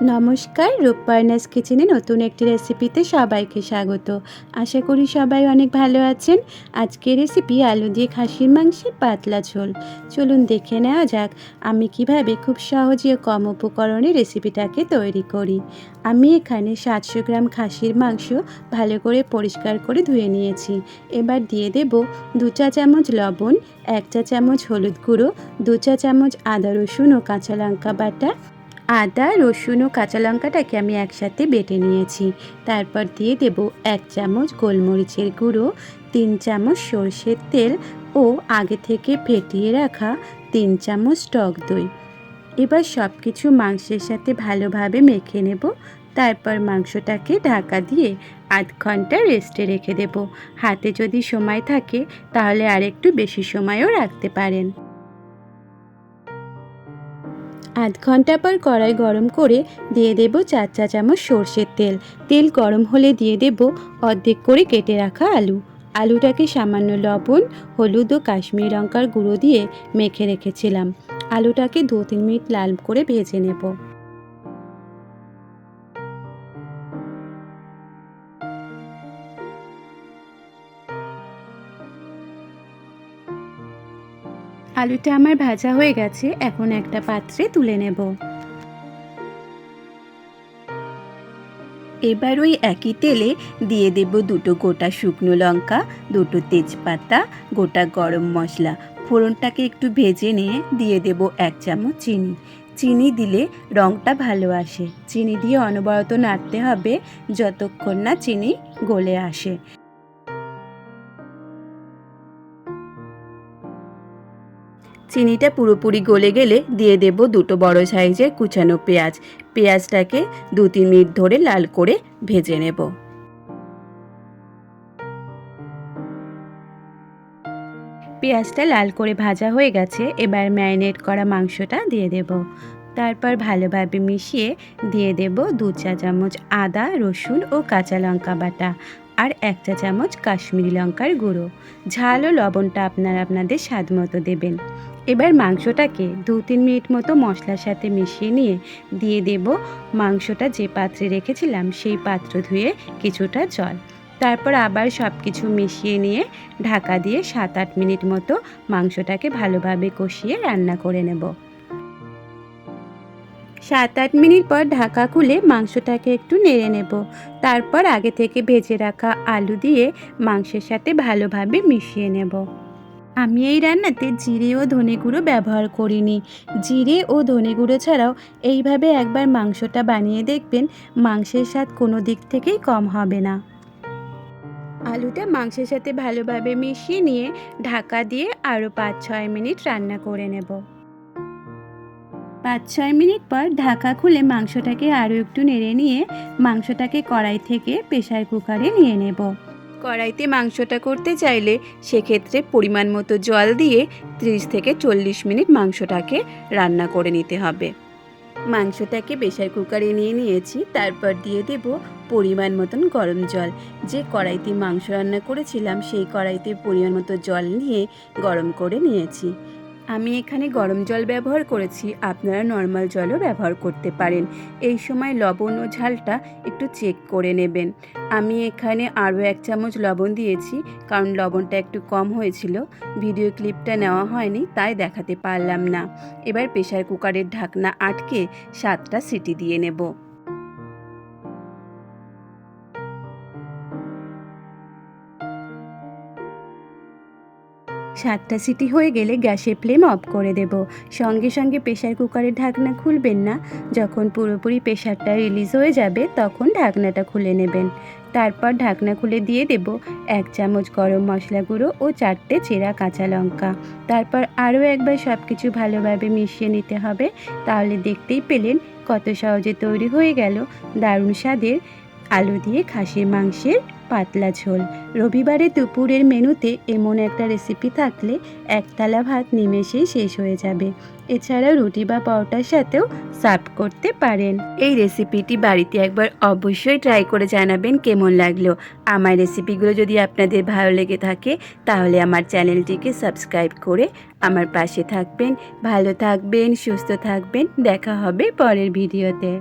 নমস্কার, রূপবার্নাস কিচেনে নতুন একটি রেসিপিতে সবাইকে স্বাগত। আশা করি সবাই অনেক ভালো আছেন। আজকের রেসিপি আলু দিয়ে খাসির মাংসের পাতলা ঝোল। চলুন দেখে নেওয়া যাক আমি কিভাবে খুব সহজে ও কম উপকরণে রেসিপিটাকে তৈরি করি। আমি এখানে 700 গ্রাম খাসির মাংস ভালো করে পরিষ্কার করে ধুয়ে নিয়েছি। এবার দিয়ে দেব 2 চা চামচ লবণ, 1 চা চামচ হলুদ গুঁড়ো, 2 চা চামচ আদা রসুন ও কাঁচা লঙ্কা বাটা। আদা রসুন ও কাঁচা লঙ্কাটাকে আমি একসাথে বেটে নিয়েছি। তারপর দিয়ে দেব 1 চামচ গোলমরিচের গুঁড়ো, 3 চামচ সরষের তেল ও আগে থেকে ফেটিয়ে রাখা 3 চামচ টক দই। এবার সব কিছু মাংসের সাথে ভালোভাবে মেখে নেব। তারপর মাংসটাকে ঢাকা দিয়ে আধ ঘন্টা রেস্টে রেখে দেব। হাতে যদি সময় থাকে তাহলে আরেকটু বেশি সময়ও রাখতে পারেন। আধ ঘন্টা পর কড়াই গরম করে দিয়ে দেব 4 চা চামচ সরষের তেল। তেল গরম হলে দিয়ে দেব অর্ধেক করে কেটে রাখা আলু। আলুটাকে সামান্য লবণ, হলুদ ও কাশ্মীরি লঙ্কার গুঁড়ো দিয়ে মেখে রেখেছিলাম। আলুটাকে 2-3 মিনিট লাল করে ভেজে নেব। আলুটা আমার ভাজা হয়ে গেছে, এখন একটা পাত্রে তুলে নেব। এবার ওই একই তেলে দিয়ে দেব 2টো গোটা শুকনো লঙ্কা, 2টো তেজপাতা, গোটা গরম মশলা। ফোড়নটাকে একটু ভেজে নিয়ে দিয়ে দেব 1 চামচ চিনি। চিনি দিলে রঙটা ভালো আসে। চিনি দিয়ে অনবরত নাড়তে হবে যতক্ষণ না চিনি গলে আসে। চিনিটা পুরোপুরি গলে গেলে দিয়ে দেব 2টো বড় সাইজের কুচানো পেঁয়াজ। পেঁয়াজটাকে 2-3 মিনিট ধরে লাল করে ভেজে নেব। পেঁয়াজটা লাল করে ভাজা হয়ে গেছে, এবার ম্যারিনেট করা মাংসটা দিয়ে দেব। তারপর ভালোভাবে মিশিয়ে দিয়ে দেব 2 চা চামচ আদা রসুন ও কাঁচা লঙ্কা বাটা আর 1 চা চামচ কাশ্মীরি লঙ্কার গুঁড়ো। ঝাল ও লবণটা আপনাদের স্বাদ মতো দেবেন। এবার মাংসটাকে 2-3 মিনিট মতো মশলার সাথে মিশিয়ে নিয়ে দিয়ে দেব মাংসটা যে পাত্রে রেখেছিলাম সেই পাত্র ধুয়ে কিছুটা জল। তারপর আবার সব কিছু মিশিয়ে নিয়ে ঢাকা দিয়ে 7-8 মিনিট মতো মাংসটাকে ভালোভাবে কষিয়ে রান্না করে নেব। 7-8 মিনিট পর ঢাকা খুলে মাংসটাকে একটু নেড়ে নেব। তারপর আগে থেকে ভেজে রাখা আলু দিয়ে মাংসের সাথে ভালোভাবে মিশিয়ে নেব। আমি এই রান্নাতে জিরে ও ধনে গুঁড়ো ব্যবহার করিনি। জিরে ও ধনে গুঁড়ো ছাড়াও এইভাবে একবার মাংসটা বানিয়ে দেখবেন, মাংসের স্বাদ কোনো দিক থেকেই কম হবে না। আলুটা মাংসের সাথে ভালোভাবে মিশিয়ে নিয়ে ঢাকা দিয়ে আরও 5-6 মিনিট রান্না করে নেব। 5-6 মিনিট পর ঢাকা খুলে মাংসটাকে আরও একটু নেড়ে নিয়ে মাংসটাকে কড়াই থেকে প্রেসার কুকারে নিয়ে নেব। কড়াইতে মাংসটা করতে চাইলে সেক্ষেত্রে পরিমাণ মতো জল দিয়ে 30 থেকে 40 মিনিট মাংসটাকে রান্না করে নিতে হবে। মাংসটাকে প্রেসার কুকারে নিয়ে নিয়েছি, তারপর দিয়ে দেব পরিমাণ মতন গরম জল। যে কড়াইতে মাংস রান্না করেছিলাম সেই কড়াইতে পরিমাণ মতো জল নিয়ে গরম করে নিয়েছি। আমি এখানে গরম জল ব্যবহার করেছি, আপনারা নর্মাল জলও ব্যবহার করতে পারেন। এই সময় লবণ ও ঝালটা একটু চেক করে নেবেন। আমি এখানে আরও 1 চামচ লবণ দিয়েছি, কারণ লবণটা একটু কম হয়েছিল। ভিডিও ক্লিপটা নেওয়া হয়নি তাই দেখাতে পারলাম না। এবার প্রেসার কুকারের ঢাকনা আটকে 7টা সিটি দিয়ে নেব। 7টা সিটি হয়ে গেলে গ্যাসের ফ্লেম অফ করে দেব। সঙ্গে সঙ্গে প্রেসার কুকারের ঢাকনা খুলবেন না। যখন পুরোপুরি প্রেসারটা রিলিজ হয়ে যাবে তখন ঢাকনাটা খুলে নেবেন। তারপর ঢাকনা খুলে দিয়ে দেব 1 চামচ গরম মশলা গুঁড়ো ও 4টে চেরা কাঁচা লঙ্কা। তারপর আরও একবার সব কিছু ভালোভাবে মিশিয়ে নিতে হবে। তাহলে দেখতেই পেলেন কত সহজে তৈরি হয়ে গেল দারুণ স্বাদের আলু দিয়ে খাসির মাংসের পাতলা ঝোল। রবিবারে দুপুরের মেনুতে এমন একটা রেসিপি থাকলে একতলা ভাত নিমেষেই শেষ হয়ে যাবে। এছাড়াও রুটি বা পরোটার সাথেও সার্ভ করতে পারেন। এই রেসিপিটি বাড়িতে একবার অবশ্যই ট্রাই করে জানাবেন কেমন লাগলো। আমার রেসিপিগুলো যদি আপনাদের ভালো লেগে থাকে তাহলে আমার চ্যানেলটিকে সাবস্ক্রাইব করে আমার পাশে থাকবেন। ভালো থাকবেন, সুস্থ থাকবেন। দেখা হবে পরের ভিডিওতে।